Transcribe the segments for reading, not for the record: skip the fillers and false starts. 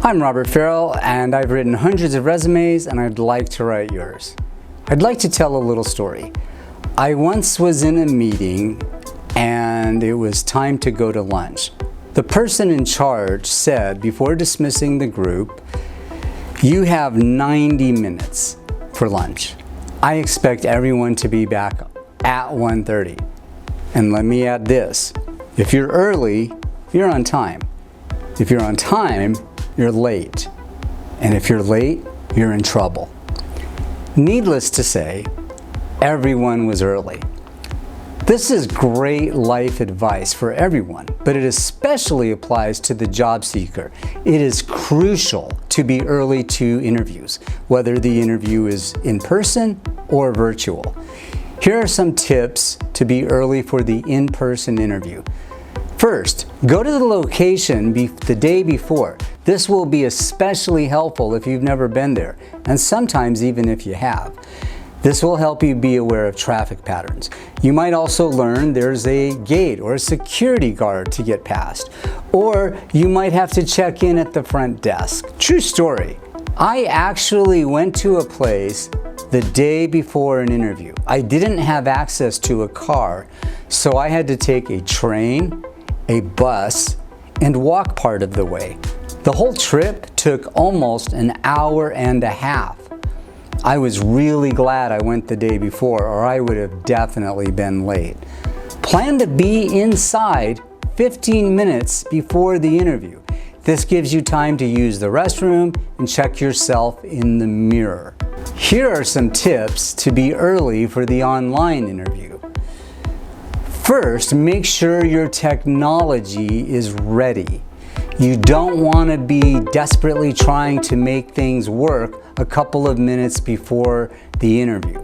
I'm Robert Farrell, and I've written hundreds of resumes, and I'd like to write yours. I'd like to tell a little story. I once was in a meeting, and it was time to go to lunch. The person in charge said, before dismissing the group, "You have 90 minutes for lunch. I expect everyone to be back at 1:30. And let me add this, if you're early, you're on time. If you're on time, you're late. And if you're late, you're in trouble." Needless to say, everyone was early. This is great life advice for everyone, but it especially applies to the job seeker. It is crucial to be early to interviews, whether the interview is in person or virtual. Here are some tips to be early for the in-person interview. First, go to the location the day before. This will be especially helpful if you've never been there, and sometimes even if you have. This will help you be aware of traffic patterns. You might also learn there's a gate or a security guard to get past, or you might have to check in at the front desk. True story. I actually went to a place the day before an interview. I didn't have access to a car, so I had to take a train, a bus, and walk part of the way. The whole trip took almost an hour and a half. I was really glad I went the day before, or I would have definitely been late. Plan to be inside 15 minutes before the interview. This gives you time to use the restroom and check yourself in the mirror. Here are some tips to be early for the online interview. First, make sure your technology is ready. You don't want to be desperately trying to make things work a couple of minutes before the interview.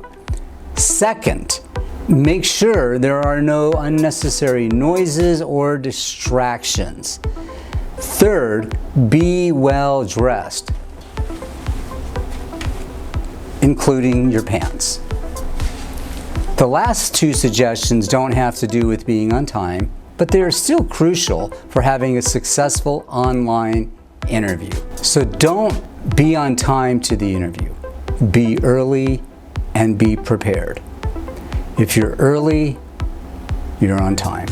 Second, make sure there are no unnecessary noises or distractions. Third, be well dressed, including your pants. The last two suggestions don't have to do with being on time, but they are still crucial for having a successful online interview. So don't be on time to the interview. Be early and be prepared. If you're early, you're on time.